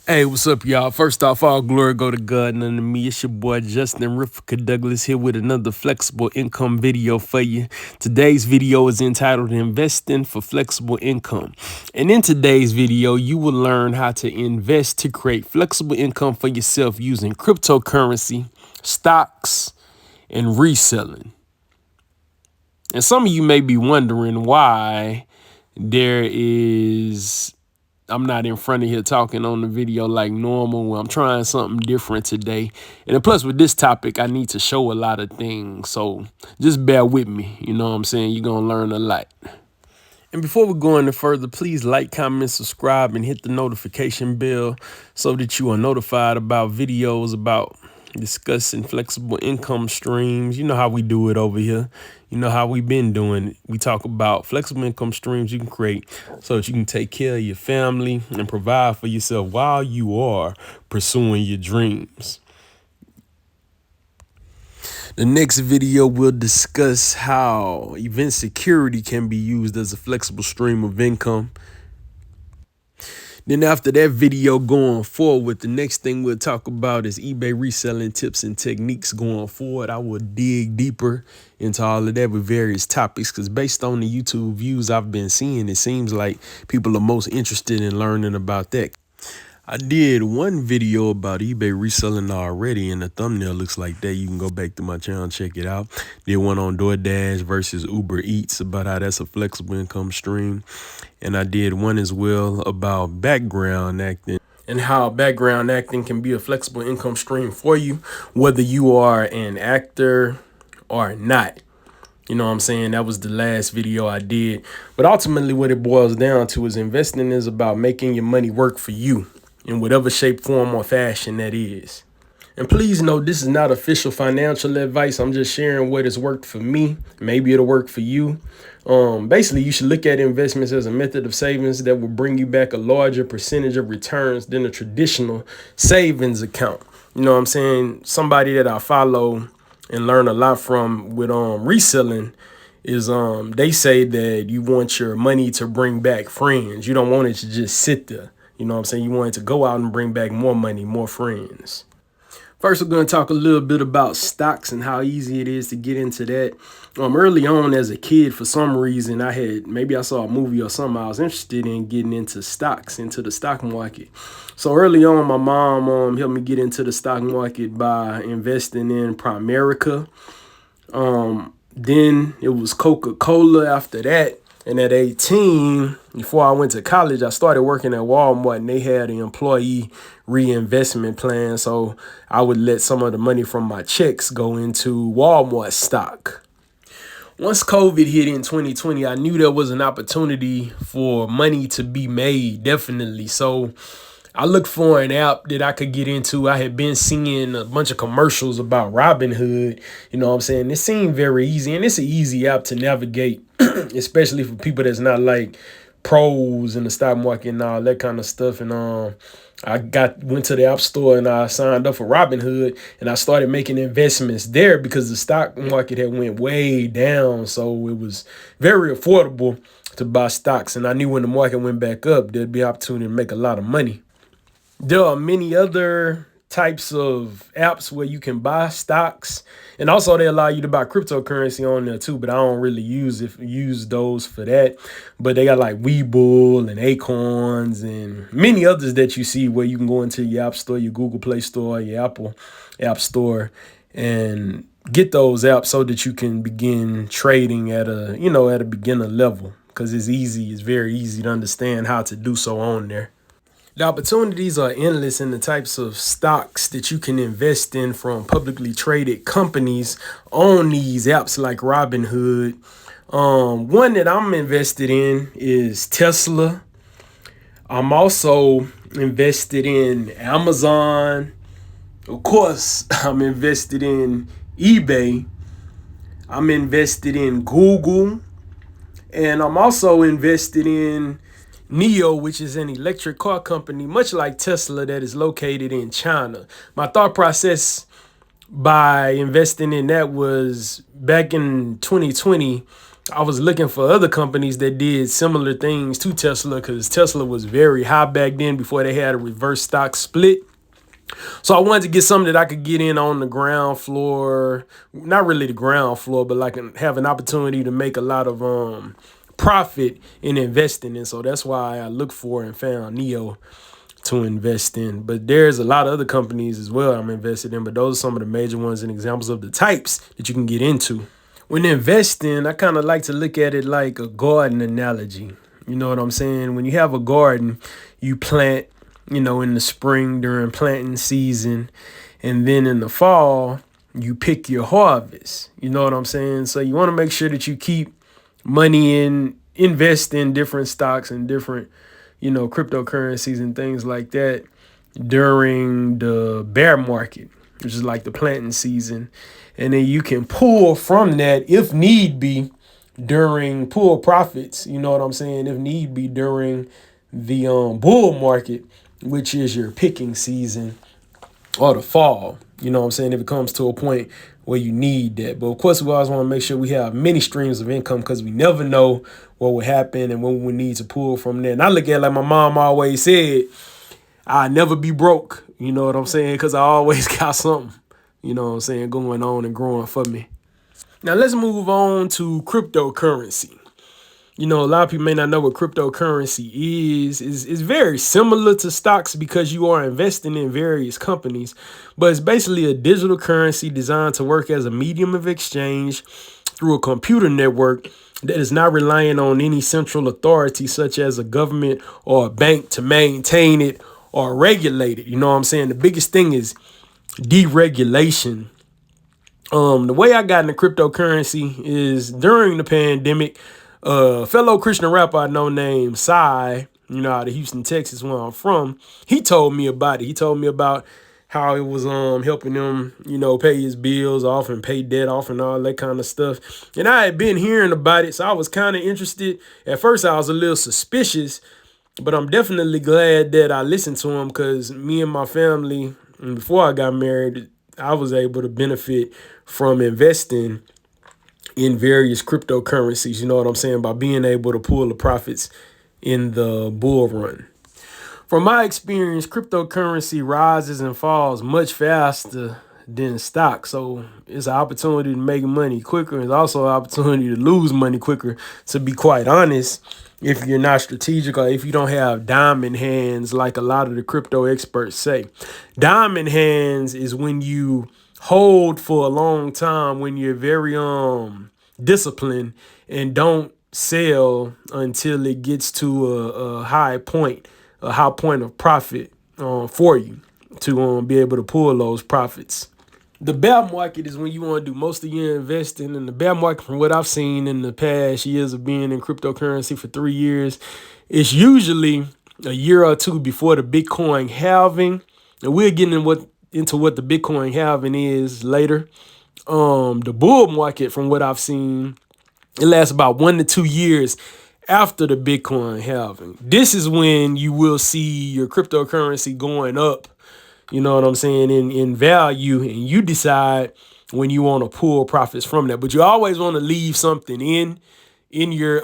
Hey, what's up, y'all? First off, all glory go to God and unto me. It's your boy Justin Rifka Douglas here with another flexible income video for you. Today's video is entitled Investing for Flexible Income. And in today's video, you will learn how to invest to create flexible income for yourself using cryptocurrency, stocks, and reselling. And some of you may be wondering why I'm not in front of here talking on the video like normal. When I'm trying something different today. And then plus with this topic, I need to show a lot of things. So just bear with me. You know what I'm saying? You're going to learn a lot. And before we go any further, please like, comment, subscribe, and hit the notification bell so that you are notified about videos about discussing flexible income streams. You know how we do it over here. You know how we've been doing it. We talk about flexible income streams you can create so that you can take care of your family and provide for yourself while you are pursuing your dreams. The next video will discuss how event security can be used as a flexible stream of income. Then after that video going forward, the next thing we'll talk about is eBay reselling tips and techniques going forward. I will dig deeper into all of that with various topics because based on the YouTube views I've been seeing, it seems like people are most interested in learning about that. I did one video about eBay reselling already, and the thumbnail looks like that. You can go back to my channel and check it out. Did one on DoorDash versus Uber Eats about how that's a flexible income stream. And I did one as well about background acting and how background acting can be a flexible income stream for you, whether you are an actor or not. You know what I'm saying? That was the last video I did. But ultimately what it boils down to is investing is about making your money work for you in whatever shape, form, or fashion that is. And please note, this is not official financial advice. I'm just sharing what has worked for me. Maybe it'll work for you. Basically, you should look at investments as a method of savings that will bring you back a larger percentage of returns than a traditional savings account. You know what I'm saying? Somebody that I follow and learn a lot from with reselling is they say that you want your money to bring back friends. You don't want it to just sit there. You know what I'm saying? You want it to go out and bring back more money, more friends. First, we're going to talk a little bit about stocks and how easy it is to get into that. Early on as a kid, for some reason, maybe I saw a movie or something. I was interested in getting into stocks, into the stock market. So early on, my mom helped me get into the stock market by investing in Primerica. Then it was Coca-Cola after that. And at 18, before I went to college, I started working at Walmart, and they had an employee reinvestment plan. So I would let some of the money from my checks go into Walmart stock. Once COVID hit in 2020, I knew there was an opportunity for money to be made, definitely. So I looked for an app that I could get into. I had been seeing a bunch of commercials about Robinhood. You know what I'm saying? It seemed very easy, and it's an easy app to navigate, especially for people that's not like pros in the stock market and all that kind of stuff. And I went to the app store and I signed up for Robinhood, and I started making investments there because the stock market had went way down. So it was very affordable to buy stocks. And I knew when the market went back up, there'd be opportunity to make a lot of money. There are many other types of apps where you can buy stocks, and also they allow you to buy cryptocurrency on there too, but I don't really use those for that. But they got like Webull and Acorns and many others that you see where you can go into your app store, your Google Play Store, your Apple App Store, and get those apps so that you can begin trading at a beginner level, because it's very easy to understand how to do so on there. The opportunities are endless in the types of stocks that you can invest in from publicly traded companies on these apps like Robinhood. One that I'm invested in is Tesla. I'm also invested in Amazon. Of course, I'm invested in eBay. I'm invested in Google. And I'm also invested in NIO, which is an electric car company, much like Tesla, that is located in China. My thought process by investing in that was back in 2020, I was looking for other companies that did similar things to Tesla because Tesla was very high back then before they had a reverse stock split. So I wanted to get something that I could get in on the ground floor, not really the ground floor, but like have an opportunity to make a lot of profit in investing in. So that's why I looked for and found Neo to invest in. But there's a lot of other companies as well I'm invested in, but those are some of the major ones and examples of the types that you can get into. When investing, I kind of like to look at it like a garden analogy. You know what I'm saying? When you have a garden, you plant, in the spring during planting season, and then in the fall, you pick your harvest. You know what I'm saying? So you want to make sure that you keep money invest in different stocks and different, cryptocurrencies and things like that during the bear market, which is like the planting season. And then you can pull from that if need be during pull profits, you know what I'm saying, if need be during the bull market, which is your picking season, or the fall, you know what I'm saying, if it comes to a point where you need that. But of course, we always want to make sure we have many streams of income because we never know what will happen and when we need to pull from there. And I look at it like my mom always said, I never be broke, you know what I'm saying, because I always got something, you know what I'm saying, going on and growing for me. Now let's move on to cryptocurrency. A lot of people may not know what cryptocurrency is. It's very similar to stocks because you are investing in various companies, but it's basically a digital currency designed to work as a medium of exchange through a computer network that is not relying on any central authority such as a government or a bank to maintain it or regulate it. You know what I'm saying? The biggest thing is deregulation. The way I got into cryptocurrency is during the pandemic. Fellow Christian rapper I know named Psy, out of Houston, Texas, where I'm from, he told me about it. He told me about how it was helping him, pay his bills off and pay debt off and all that kind of stuff. And I had been hearing about it, so I was kind of interested. At first, I was a little suspicious, but I'm definitely glad that I listened to him because me and my family, before I got married, I was able to benefit from investing in various cryptocurrencies, you know what I'm saying, by being able to pull the profits in the bull run. From my experience, cryptocurrency rises and falls much faster than stock. So it's an opportunity to make money quicker. It's also an opportunity to lose money quicker, to be quite honest, if you're not strategic or if you don't have diamond hands like a lot of the crypto experts say. Diamond hands is when you hold for a long time, when you're very disciplined and don't sell until it gets to a high point of profit for you to be able to pull those profits. The bear market is when you want to do most of your investing. And the bear market, from what I've seen in the past years of being in cryptocurrency for 3 years, it's usually a year or two before the Bitcoin halving. And we'll get into what the Bitcoin halving is later. The bull market, from what I've seen, it lasts about 1 to 2 years after the Bitcoin halving. This is when you will see your cryptocurrency going up, you know what I'm saying, in value, and you decide when you want to pull profits from that. But you always want to leave something in your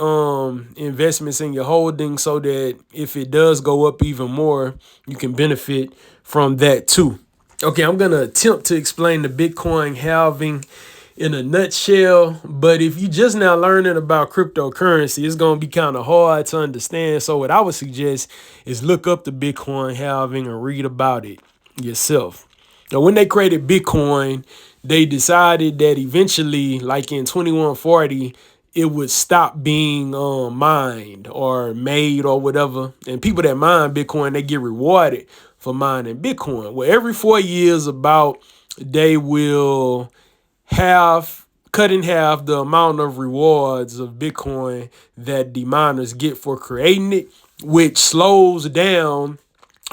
investments in your holdings so that if it does go up even more, you can benefit from that too. Okay, I'm going to attempt to explain the Bitcoin halving in a nutshell, but if you just now learning about cryptocurrency, it's going to be kind of hard to understand. So what I would suggest is look up the Bitcoin halving and read about it yourself. Now, when they created Bitcoin, they decided that eventually, like in 2140, it would stop being mined or made or whatever. And people that mine Bitcoin, they get rewarded for mining Bitcoin. Well, every 4 years about, they will cut in half the amount of rewards of Bitcoin that the miners get for creating it, which slows down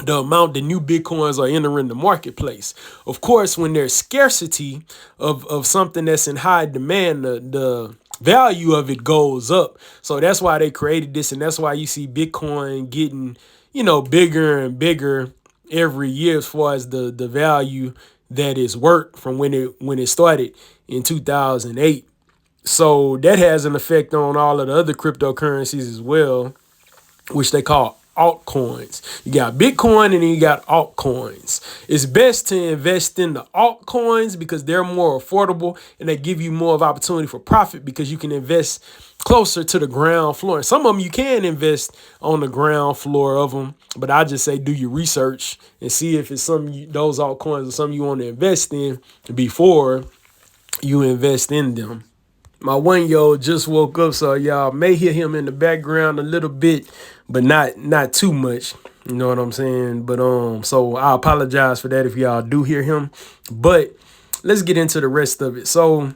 the amount that new Bitcoins are entering the marketplace. Of course, when there's scarcity of something that's in high demand, the value of it goes up. So that's why they created this, and that's why you see Bitcoin getting, bigger and bigger every year as far as the value that is worth from when it started in 2008. So that has an effect on all of the other cryptocurrencies as well, which they call altcoins. You got Bitcoin and then you got altcoins. It's best to invest in the altcoins because they're more affordable and they give you more of opportunity for profit because you can invest closer to the ground floor. And some of them you can invest on the ground floor of them, but I just say do your research and see if it's those altcoins are something you want to invest in before you invest in them. My 1-year-old just woke up, so y'all may hear him in the background a little bit, but not too much. You know what I'm saying? But so I apologize for that if y'all do hear him. But let's get into the rest of it. So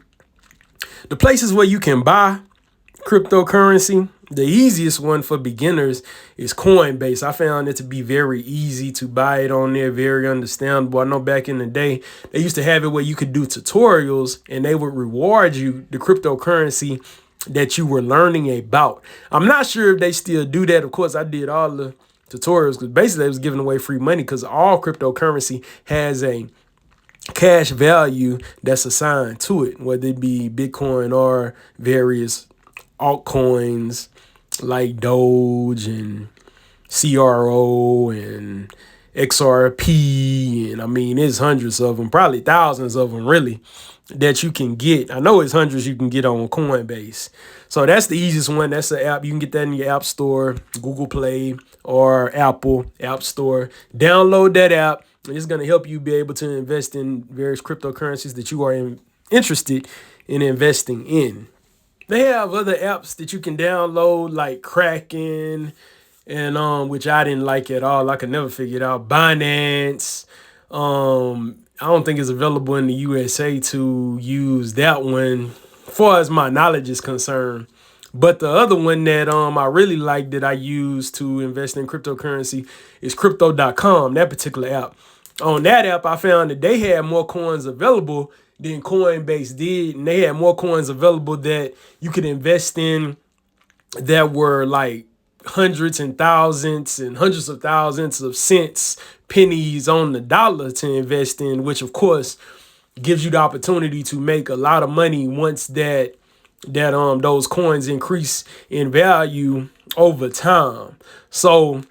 the places where you can buy cryptocurrency, the easiest one for beginners is Coinbase. I found it to be very easy to buy it on there, very understandable. I know back in the day, they used to have it where you could do tutorials and they would reward you the cryptocurrency that you were learning about. I'm not sure if they still do that. Of course, I did all the tutorials because basically they was giving away free money because all cryptocurrency has a cash value that's assigned to it, whether it be Bitcoin or various altcoins like Doge and CRO and XRP. And I mean, there's hundreds of them, probably thousands of them really, that you can get. I know it's hundreds you can get on Coinbase. So that's the easiest one. That's the app. You can get that in your app store, Google Play or Apple App Store. Download that app. It's going to help you be able to invest in various cryptocurrencies that you are interested in investing in. They have other apps that you can download like Kraken and which I didn't like at all. I could never figure it out. Binance. I don't think it's available in the USA to use that one, far as my knowledge is concerned. But the other one that I really like that I use to invest in cryptocurrency is crypto.com, that particular app. On that app, I found that they had more coins available than Coinbase did, and they had more coins available that you could invest in that were like hundreds and thousands and hundreds of thousands of cents, pennies on the dollar to invest in, which of course gives you the opportunity to make a lot of money once those coins increase in value over time. So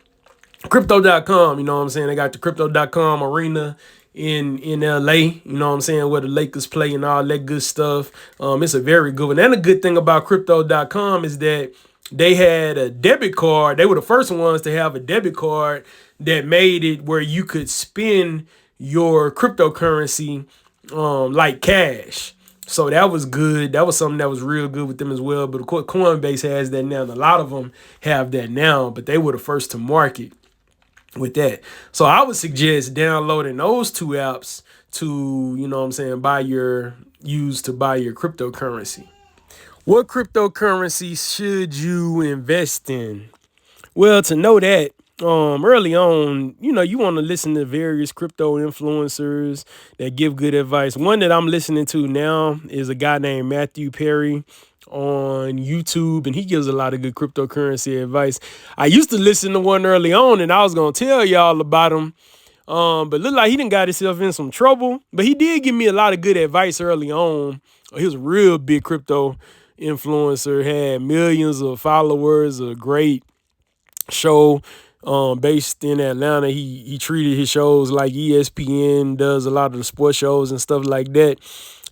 crypto.com, you know what I'm saying? They got the crypto.com arena in LA, you know what I'm saying, where the Lakers play and all that good stuff. It's a very good one. And the good thing about crypto.com is that they had a debit card. They were the first ones to have a debit card that made it where you could spend your cryptocurrency like cash. So that was good. That was something that was real good with them as well. But of course, Coinbase has that now. And a lot of them have that now, but they were the first to market with that. So I would suggest downloading those two apps to, you know what I'm saying, buy your cryptocurrency. What cryptocurrency should you invest in? Well, to know that, early on, you want to listen to various crypto influencers that give good advice. One that I'm listening to now is a guy named Matthew Perry on YouTube, and he gives a lot of good cryptocurrency advice. I used to listen to one early on, and I was going to tell y'all about him. But looked like he done got himself in some trouble. But he did give me a lot of good advice early on. He was a real big crypto influencer, had millions of followers, a great show based in Atlanta. He treated his shows like ESPN does a lot of the sports shows and stuff like that.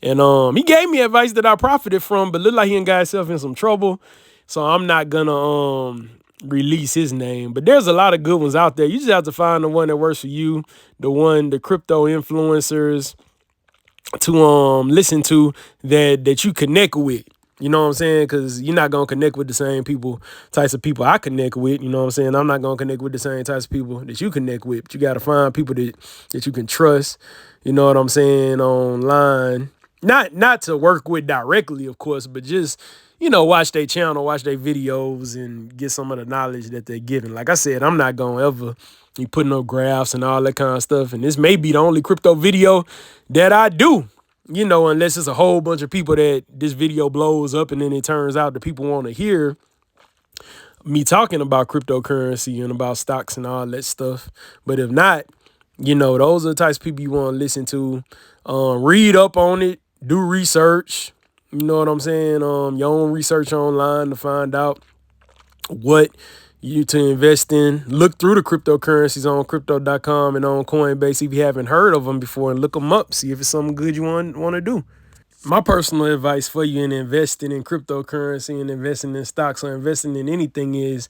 And he gave me advice that I profited from, but looked like he got himself in some trouble. So I'm not gonna release his name. But there's a lot of good ones out there. You just have to find the one that works for you, the crypto influencers to listen to that you connect with. You know what I'm saying? Because you're not going to connect with the same types of people I connect with. You know what I'm saying? I'm not going to connect with the same types of people that you connect with. But you got to find people that you can trust, you know what I'm saying, online. Not to work with directly, of course, but just, watch their channel, watch their videos, and get some of the knowledge that they're giving. Like I said, I'm not going to ever be putting up graphs and all that kind of stuff. And this may be the only crypto video that I do. Unless it's a whole bunch of people that this video blows up and then it turns out that people want to hear me talking about cryptocurrency and about stocks and all that stuff. But if not, those are the types of people you want to listen to. Read up on it, do research, You know what I'm saying? Your own research online to find out what you to invest in. Look through the cryptocurrencies on crypto.com and on Coinbase if you haven't heard of them before, and look them up. See if it's something good you want to do. My personal advice for you in investing in cryptocurrency and investing in stocks or investing in anything is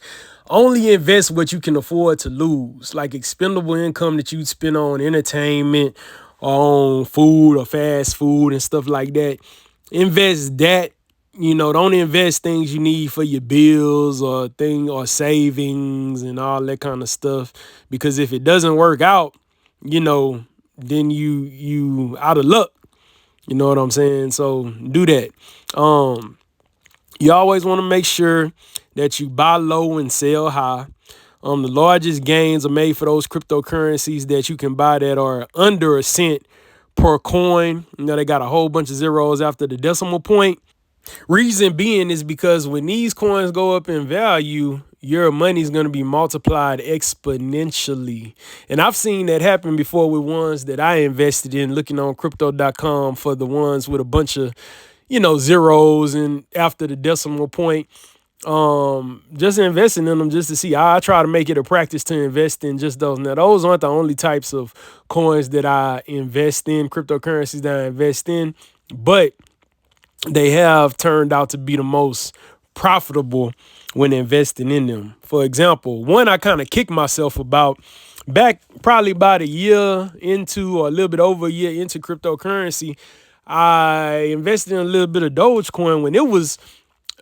only invest what you can afford to lose, like expendable income that you'd spend on entertainment or on food or fast food and stuff like that. Invest that. Don't invest things you need for your bills or savings and all that kind of stuff, because if it doesn't work out, then you out of luck. You know what I'm saying? So do that. You always want to make sure that you buy low and sell high. The largest gains are made for those cryptocurrencies that you can buy that are under a cent per coin. They got a whole bunch of zeros after the decimal point. Reason being is because when these coins go up in value, your money is going to be multiplied exponentially. And I've seen that happen before with ones that I invested in, looking on crypto.com for the ones with a bunch of, zeros and after the decimal point. Just investing in them just to see. I try to make it a practice to invest in just those. Now, those aren't the only types of coins that I invest in, cryptocurrencies that I invest in, but they have turned out to be the most profitable when investing in them. For example, one I kind of kicked myself about back probably about a year into, or a little bit over a year into cryptocurrency. I invested in a little bit of Dogecoin when it was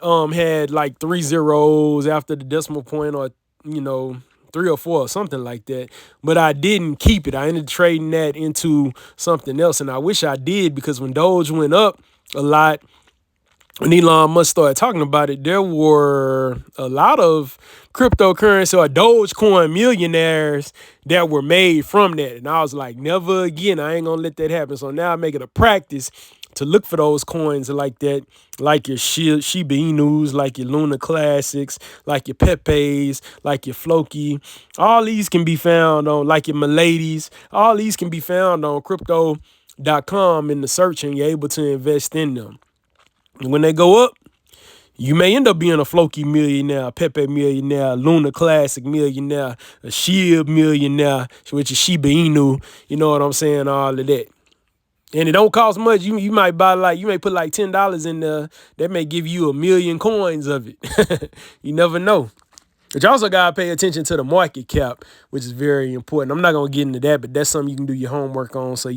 had like 3 zeros after the decimal point, or 3 or 4 or something like that. But I didn't keep it. I ended up trading that into something else, and I wish I did, because when Doge went up a lot, when Elon Musk started talking about it, there were a lot of cryptocurrency or Dogecoin millionaires that were made from that. And I was like, never again. I ain't going to let that happen. So now I make it a practice to look for those coins like that, like your Shiba Inus, like your Luna Classics, like your Pepes, like your Floki. All these can be found on, like your Miladies. All these can be found on crypto.com in the search, and you're able to invest in them. When they go up, you may end up being a Floki millionaire, a Pepe millionaire, a Luna Classic millionaire, a Shiba millionaire, which is Shiba Inu. You know what I'm saying? All of that. And it don't cost much. You might buy you may put like $10 in there. That may give you 1,000,000 coins of it. You never know. But you also gotta pay attention to the market cap, which is very important. I'm not gonna get into that, but that's something you can do your homework on, so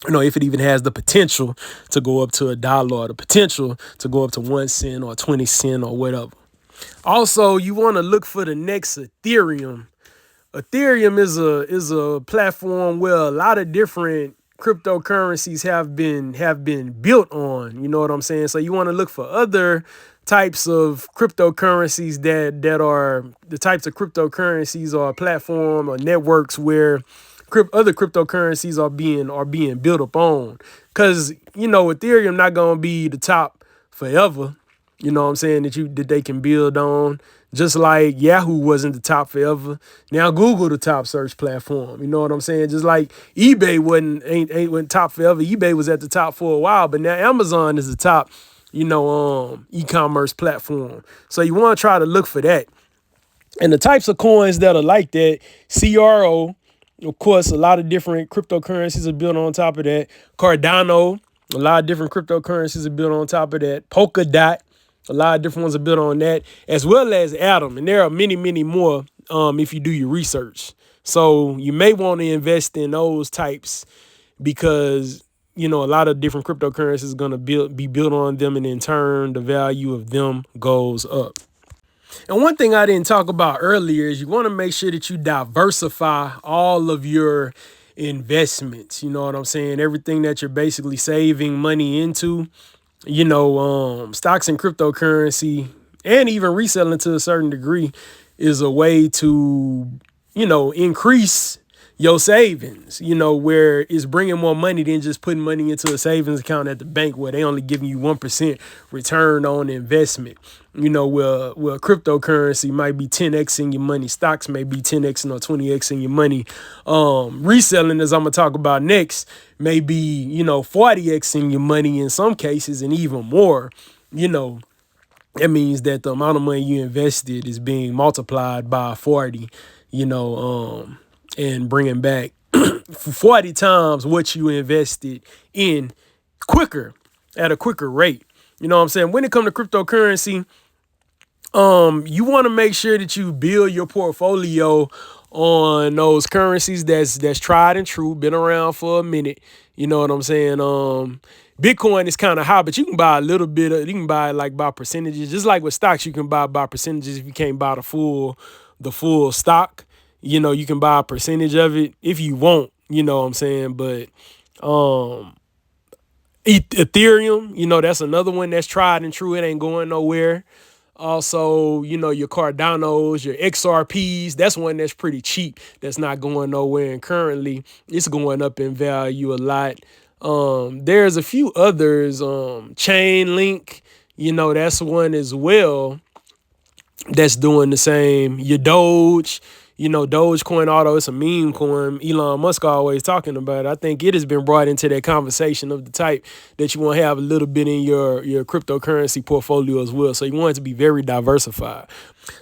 if it even has the potential to go up to $1, or the potential to go up to 1 cent or 20 cents or whatever. Also, you want to look for the next Ethereum. Ethereum is a platform where a lot of different cryptocurrencies have been built on. You know what I'm saying? So you want to look for other types of cryptocurrencies that are the types of cryptocurrencies or platform or networks where other cryptocurrencies are being built upon. Because Ethereum not gonna be the top forever. You know what I'm saying, that they can build on. Just like Yahoo wasn't the top forever. Now Google the top search platform. You know what I'm saying? Just like eBay wasn't top forever. eBay was at the top for a while, but now Amazon is the top, e-commerce platform. So you want to try to look for that. And the types of coins that are like that, CRO, of course, a lot of different cryptocurrencies are built on top of that. Cardano, a lot of different cryptocurrencies are built on top of that. Polkadot, a lot of different ones are built on that, as well as Atom. And there are many, many more if you do your research. So you may want to invest in those types because, a lot of different cryptocurrencies are going to be built on them, and in turn, the value of them goes up. And one thing I didn't talk about earlier is you want to make sure that you diversify all of your investments. You know what I'm saying? Everything that you're basically saving money into, stocks and cryptocurrency, and even reselling to a certain degree, is a way to, increase your savings, where it's bringing more money than just putting money into a savings account at the bank where they only giving you 1% return on investment. Where cryptocurrency might be 10x in your money, stocks may be 10x or 20x in your money. Reselling, as I'm gonna talk about next, may be 40x in your money in some cases, and even more. That means that the amount of money you invested is being multiplied by 40. And bringing back 40 times what you invested in quicker, at a quicker rate. You know what I'm saying? When it comes to cryptocurrency, you want to make sure that you build your portfolio on those currencies that's tried and true, been around for a minute. You know what I'm saying? Bitcoin is kind of high, but you can buy a little bit of, you can buy like by percentages. Just like with stocks, you can buy by percentages if you can't buy the full stock. You can buy a percentage of it if you want, you know what I'm saying? But Ethereum, that's another one that's tried and true. It ain't going nowhere. Also, your Cardanos, your XRPs, that's one that's pretty cheap. That's not going nowhere. And currently it's going up in value a lot. There's a few others. Chainlink, that's one as well that's doing the same. Your Doge, Dogecoin, although it's a meme coin, Elon Musk always talking about it. I think it has been brought into that conversation of the type that you want to have a little bit in your cryptocurrency portfolio as well. So you want it to be very diversified.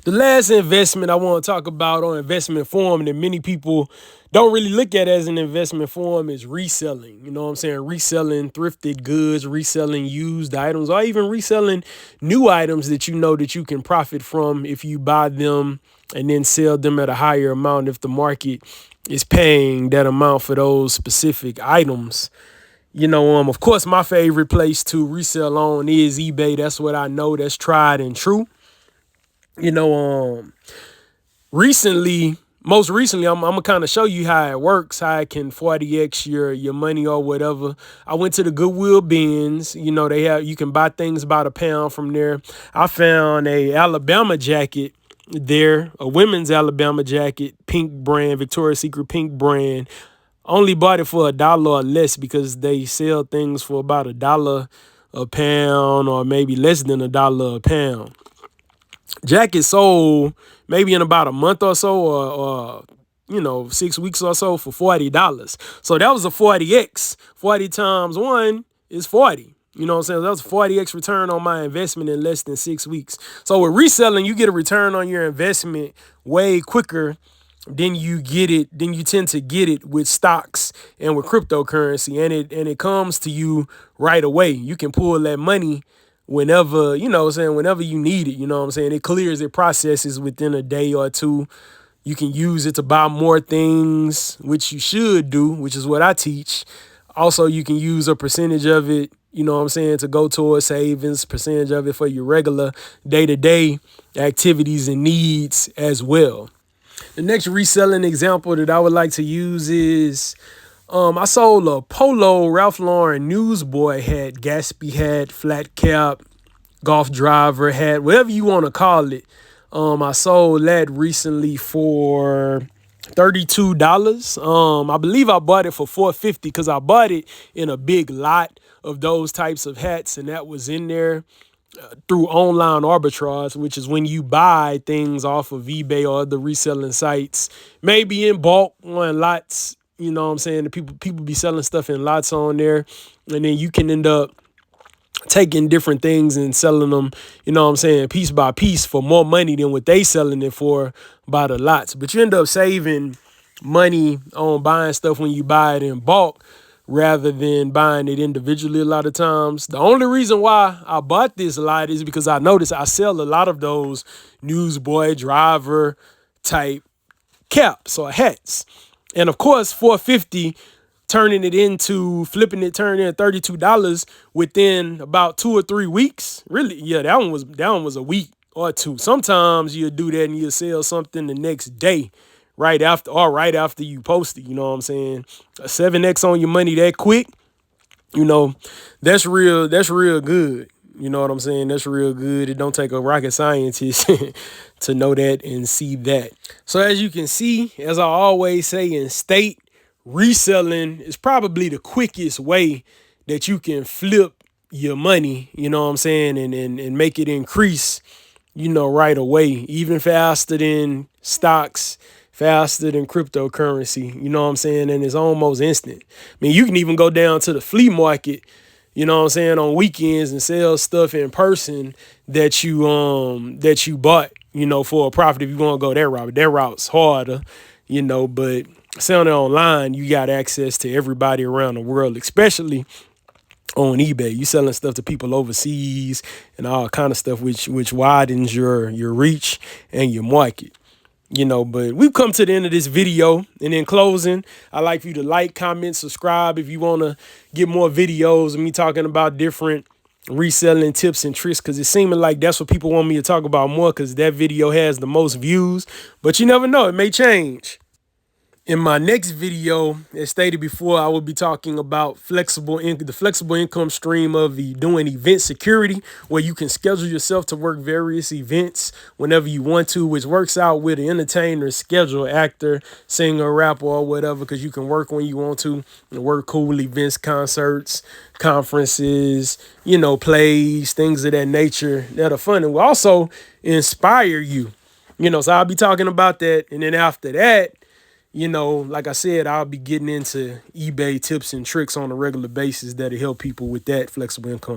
The last investment I want to talk about, on investment form, that many people don't really look at as an investment form, is reselling. You know what I'm saying? Reselling thrifted goods, reselling used items, or even reselling new items that that you can profit from if you buy them and then sell them at a higher amount if the market is paying that amount for those specific items. Of course, my favorite place to resell on is eBay. That's what I know. That's tried and true. Most recently, I'm gonna kind of show you how it works, how it can 40x your money or whatever. I went to the Goodwill bins. You can buy things about £1 from there. I found a Alabama jacket there, a women's Alabama jacket, pink brand, Victoria's Secret pink brand. Only bought it for $1 or less because they sell things for about $1 a pound, or maybe less than $1 a pound. Jacket sold maybe in about a month or so, or 6 weeks or so, for $40. So that was a 40x. 40 times 1 is 40. You know what I'm saying? That was a 40x return on my investment in less than 6 weeks. So with reselling, you get a return on your investment way quicker than you tend to get it with stocks and with cryptocurrency. And it comes to you right away. You can pull that money whenever, whenever you need it. It clears, it processes within a day or two. You can use it to buy more things, which you should do, which is what I teach. Also, you can use a percentage of it, to go towards savings, percentage of it for your regular day-to-day activities and needs as well. The next reselling example that I would like to use is I sold a polo Ralph Lauren newsboy hat, Gatsby hat, flat cap, golf driver hat, whatever you want to call it. I sold that recently for $32. I believe I bought it for $4.50 because I bought it in a big lot of those types of hats, and that was in there through online arbitrage, which is when you buy things off of eBay or other reselling sites, maybe in bulk or in lots. You know what I'm saying? The people be selling stuff in lots on there, and then you can end up taking different things and selling them, piece by piece for more money than what they selling it for by the lots. But you end up saving money on buying stuff when you buy it in bulk rather than buying it individually a lot of times. The only reason why I bought this lot is because I noticed I sell a lot of those newsboy driver type caps or hats. And of course, $4.50, flipping it, turning in $32 within about 2 or 3 weeks. Really, yeah, that one was a week or two. Sometimes you'll do that and you'll sell something the next day, right after you post it. You know what I'm saying? A 7x on your money that quick, that's real good. You know what I'm saying? That's real good. It don't take a rocket scientist to know that and see that. So as you can see, as I always say in state, reselling is probably the quickest way that you can flip your money, you know what I'm saying, and make it increase, right away, even faster than stocks, faster than cryptocurrency, you know what I'm saying? And it's almost instant. I mean, you can even go down to the flea market, you know what I'm saying, on weekends and sell stuff in person that you bought, for a profit if you want to go that route. But that route's harder, but selling it online, you got access to everybody around the world, especially on eBay. You selling stuff to people overseas and all kind of stuff, which widens your reach and your market. But we've come to the end of this video. And in closing, I'd like for you to like, comment, subscribe if you want to get more videos of me talking about different reselling tips and tricks, because it's seeming like that's what people want me to talk about more, because that video has the most views. But you never know, it may change. In my next video, as stated before, I will be talking about the flexible income stream of doing event security, where you can schedule yourself to work various events whenever you want to, which works out with an entertainer, schedule, actor, singer, rapper, or whatever, because you can work when you want to and work cool events, concerts, conferences, plays, things of that nature that are fun and will also inspire you. So I'll be talking about that. And then after that, like I said, I'll be getting into eBay tips and tricks on a regular basis that'll help people with that flexible income.